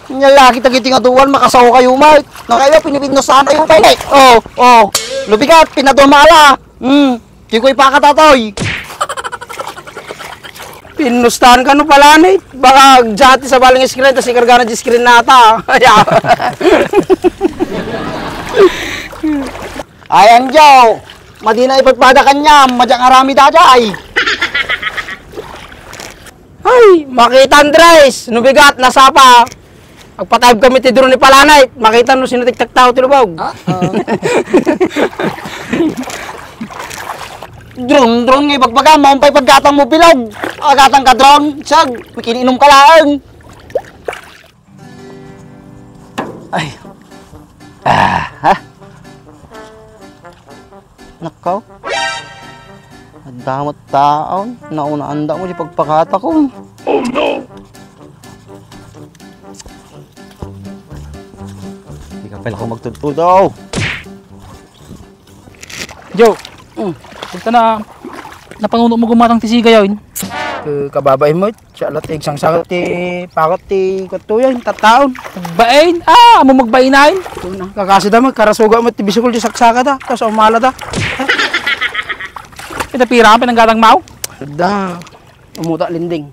Nyalaki tagiting aduan, makasaw kayo, Mark. Nakaya, pinipindosahan kayo, pwede. Lubigat, pinadumala. Kikoy pa ka, tatoy. Pinustahan ka no pala, Nate. Baka jati sa baling screen, tapos ikarga na di screen nata. Ayan, Joe. Madina ipagpada kanya, madyang arami dajay. Ay, makita Andres, nubigat, nasapa. Agpatayab kami ti drone ni Palanay, makita no sinutiktak tao ti lubog. Drone ngay bagbaga, maumpay paggatang mo bilog. Agatang ka drone, sag, makininom ka lang. Ay. Nakaw. Ang damot taon, nauna-anda mo di pagpakata ko. Oh no! Hindi ka pala ko magtutpo daw. Joe, ito na napanguno mo gumatang tisiga yun. Kababay mo, siya latig sang sakit ti pakot ti katuyan, tataon. Magbain? Amo magbainain? Ito na, kakasi damag, karasuga mo ti bisikul ti saksaka da, tapos umala da. Pinapira ka pinanggatang mau? Da, umuta linding.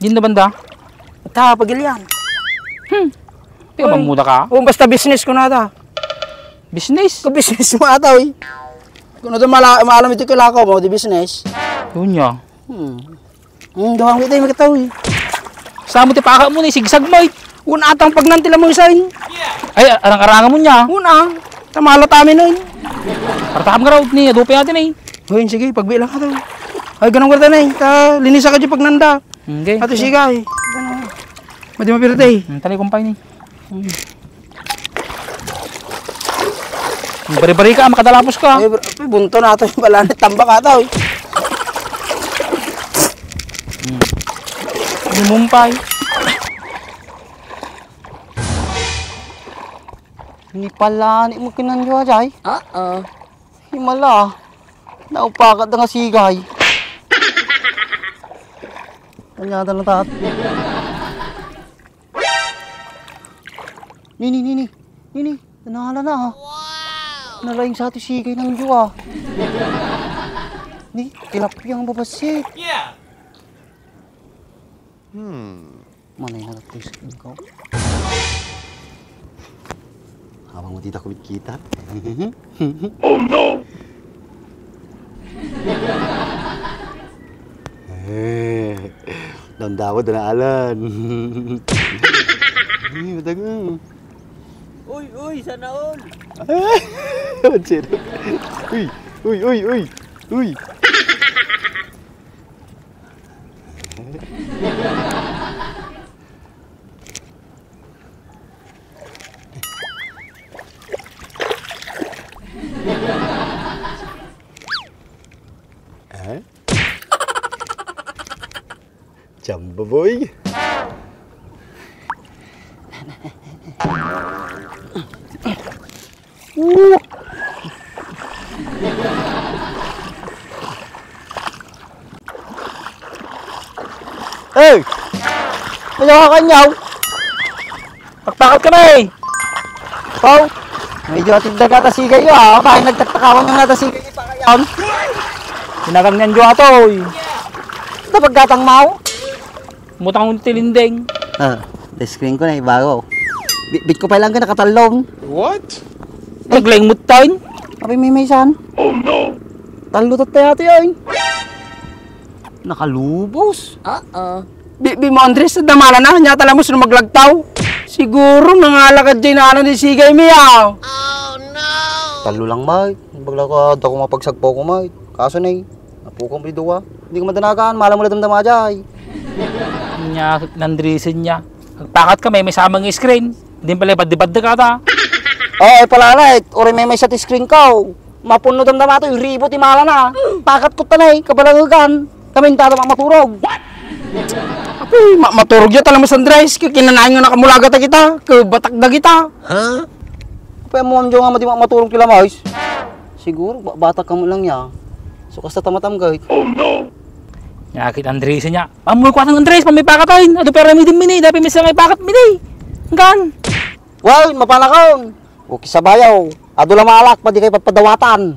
Yun na banda? Ta, pagilyan. Tingnan bang muda ka? Basta business ko na ta. Business? Ko business mo ata, oy. Kung ito maalam ito kilako mo, di business. Yun niya. Gawang kita yung makita, oy. Saan mo tipaka mo na sigsag mo eh. Una atang pagnantila mo isayin. Ay, arang-arangan mo niya. Una, tamala tamin, oy. Partakam ka raw ni adupe natin eh. Hoy, sige, pagbilang ka daw. Ay, ganun ka na eh. Linisa ka dyan pag nanda. Okay. Ato siya eh. Ganun. Madi mapirate eh. Tali kumpay ni. Bari-bari ka, makadalapos ka. Ay, bunto na ito yung balanit. Tambak ata eh. Lumumpay. Hindi pala, hindi mo kinanyo ajay. Himala. Naupakat na nga sigay. Kanyata na tat. Nini. Nanala na ha. Wow! Nalaing sa ato sigay ng juwa. Ni, tilapiyang babasit. Yeah! Manay na natin ko. Habang mo tita kumikita. Oh no! Damdawad na alan. Matagal. Uy, sana all. Uy. Jumbo boy. Hey! Ano ka kanyaw? Pagpakat ka na eh. Pau! Medyo atid na katasigay yun ha. Bakit nagtatakawan yung natasigay pa kayan? Sinagang niyan jo ato eh. Ito pagkatang mau? Mutang kong tilinding. The-screen ko na ibago. Bit ko pa lang ka nakatalong. What? Naglengbut tayo. Kapag may san? Oh no! Talutot tayo ito yun. Nakalubos. Bi mo Andres, damala na. Nyata lang mo sino maglagtaw. Siguro nangalakad dyan na ano ni Sigay Miyaw. Oh no! Talo lang may. Baglakad ako mapagsagpo ko may. Kaso na napukong piduwa. Hindi ko madanagan. Malam mo na damdama dyan. Nya, nandrisin niya. Pagpakat ka may samang screen. Hindi pala ipad-dipad ka ta. Pala na ori may sa screen ko. Mapuno damdama ito. Yung ribo timala na. Pakat ko tanay. Kabalangagan. Kami tato maturog. Apoy, maturog yun talaga mas Andres. Kinanain nga nakamulagat na kita. Kabatak na kita. Ha? Apoy, mo nga mati maturog kila mais. Siguro, batak ka mo lang niya. So, kasta tamatam gawit. Oh no! Nyakit Andres niya. Amoy ko atang Andres, pamay pakatayin. Ado pero may dimini, dapat may may pakat mini. Hanggan. Well, mapalakaw. Okay sa bayaw. Ado lang malak, pa di kayo papadawatan.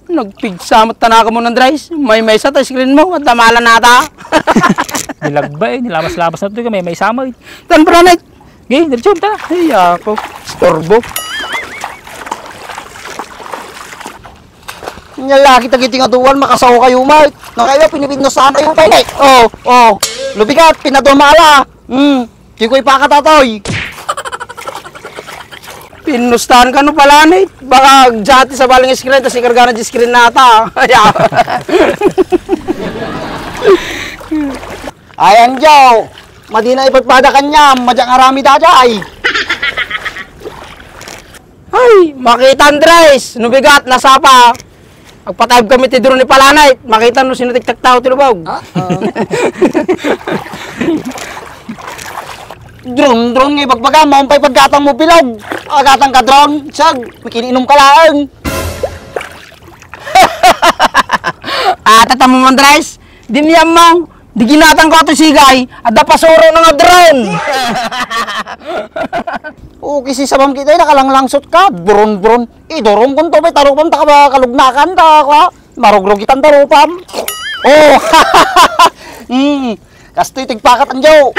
Nagpigsamot tanaka mo ng Andres. May sa screen mo at damala nata. Nilagba nilamas-labas na ito, may samay. Tan Planet. Gay, diretso ta. Ay, ako. Storbo. Nyala kita giting atuan, makasaw kayo, Mark. Nakaya, pinipindosahan kayo, Planet. Oh. Lubigat, pinadumala. Kikoy pakatatoy. Pinustahan ka no Planet. Baka jati sa baling screen, tapos ikarga na di screen nata. Ayan, Joe. Madina ipagpada kanya, madyang arami dadya ay. Ay, makita Andres. Nubigat, nasapa. Agpatayab kami ti drone ni Palanay. Makita no sino tiktak tao tilubog. Drone ngay pagbaga, maumpay paggatang mo bilog. Agatang ka drone, sag, makininom ka lang. Tata mo Andres. Diniyam mo. Di ginatang ko ito sigay. At dapasuro na nga drone. Okay, si sabam kita, nakalanglangsot ka. Drone. Idorong kung to, may tarupam, ta ka ba kalugnakan ta ka. Marugrog kitang tarupam. Oh, kastoy tigpakat ang Joe.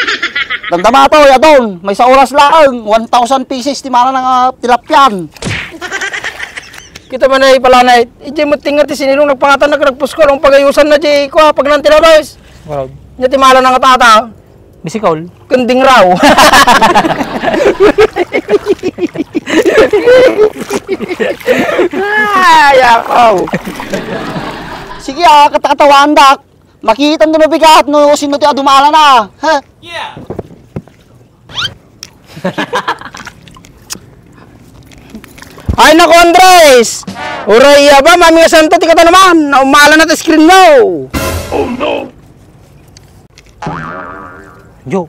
Damdama to, yadon. May sa oras lang. 1,000 pieces, timana ng tilapyan. Kita man ay Palanay. Ije mo tingat ti sinilong nagpangatan na nagpusko. Ang pagayusan na di ko pag nang tinabas. Wow. Nya timala na nga tata. Bisikol. Kunding raw. Ay, ako. Sige katakatawaan dak. Makita mo na bigat no sino ti adumala na. Ha? Yeah. Ay nako Andres. Uray ba mami nga santo ti kata naman. Naumala na ta screen mo. Jo,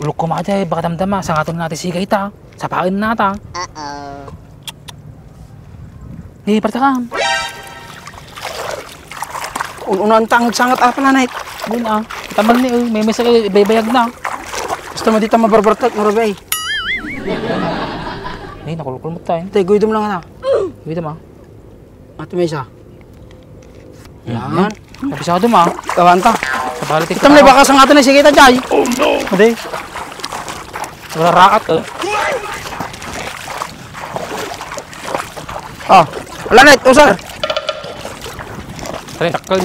ulok ko mga dyan, baka damdama, sa ngaton natin sigay ta, sa pain nata. Di, partakam. Unang tangod sangat Palanay. Bun tamal ni, may sa baybayag na. Gusto mo dito mabarbartat mo rabay. Di, nakulukul mo tayo. Tay guydom lang na. Wait ma. Ate Mesa. Yan. Kapisa ka duma. Kawanta. Sa balitik. Kita mo baka sa ngaton na sige ta jay. Hindi. Wala rakat Oh. Palanay, usar. Tara, takal.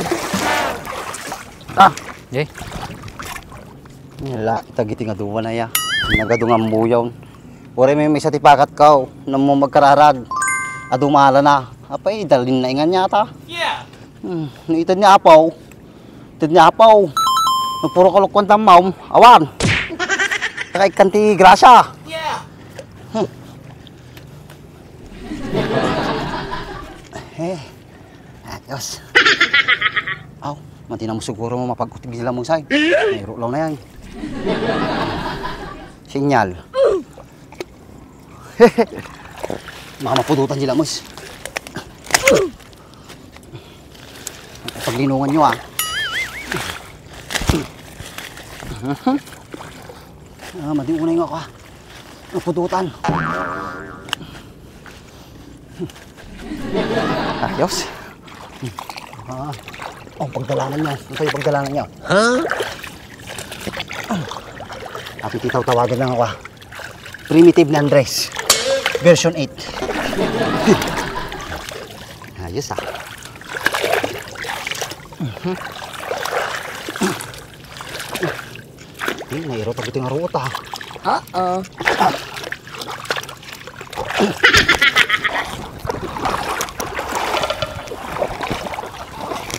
Jay. Nila, tagiting aduwa na ya. Nagadungang buyaw. Ore may sa tipakat ka, na mo magkararag. Adumala na. Apay, dalin na ingan yata. Yeah. Naitad niya apaw. Nagpuro kalukwan tamaw. Awan. Kay kanti grasya. Yeah. Ayos. Aw, mati na mo siguro mo mapagkutig sila mong say. Mayro lang na yan. Sinyal. Mamapudutan sila mos. Paglinungan nyo mati unay nga ka. Napudutan. Ayos. Pagdalanan niya. Ito yung pagdalanan niya. At ititaw-tawagan lang ako. Primitive na Andres. Version 8. Ayos Nairo pag ito nga ruot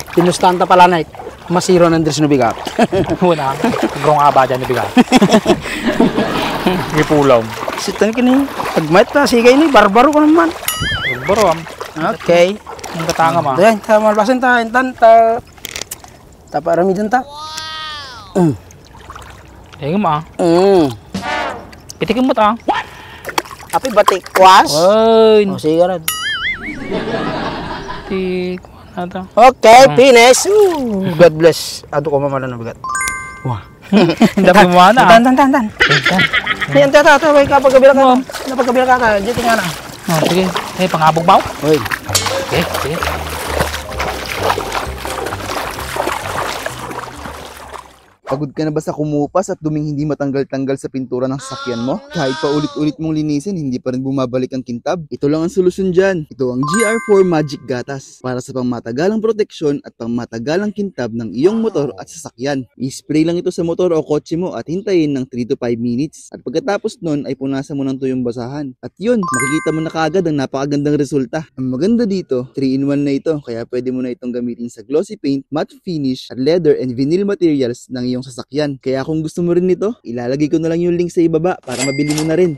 Pinustahan ta Palanay. Masiro ng Andres nubigat. Wala. Gawang aba dyan, nabigat. Gipulaw. Sitan kini. Pagmait ta sigay ni barbaro ko naman. Baro, Okay. ang katanga ma. Ayan, ta malbasan ta intan ta. Ta paramidan ta. Ayun ma. Mm. Pitikin mo ta. Api batik kwas. Ay. Oh, sige ran. Di, ano to? Okay, finish. Ooh, God bless. Ado ko mamala na bigat. Wah. Hindi pa muna. Tan. Yan, tata, wait ka, pagkabila ka. Napagkabila ka, dito nga na. Oh, sige. Pangabog ba? Hoy. Sige. Pagod ka na ba sa kumupas at duming hindi matanggal-tanggal sa pintura ng sasakyan mo? Kahit pa ulit-ulit mong linisin, hindi pa rin bumabalik ang kintab? Ito lang ang solusyon dyan. Ito ang GR4 Magic Gatas para sa pangmatagalang proteksyon at pangmatagalang kintab ng iyong motor at sasakyan. I-spray lang ito sa motor o kotse mo at hintayin ng 3 to 5 minutes. At pagkatapos nun ay punasan mo ng tuyong basahan. At yun, makikita mo na kaagad ang napakagandang resulta. Ang maganda dito, 3-in-1 na ito kaya pwede mo na itong gamitin sa glossy paint, matte finish, at leather and vinyl materials ng iyong sasakyan. Kaya kung gusto mo rin nito, ilalagay ko na lang yung link sa ibaba para mabili mo na rin.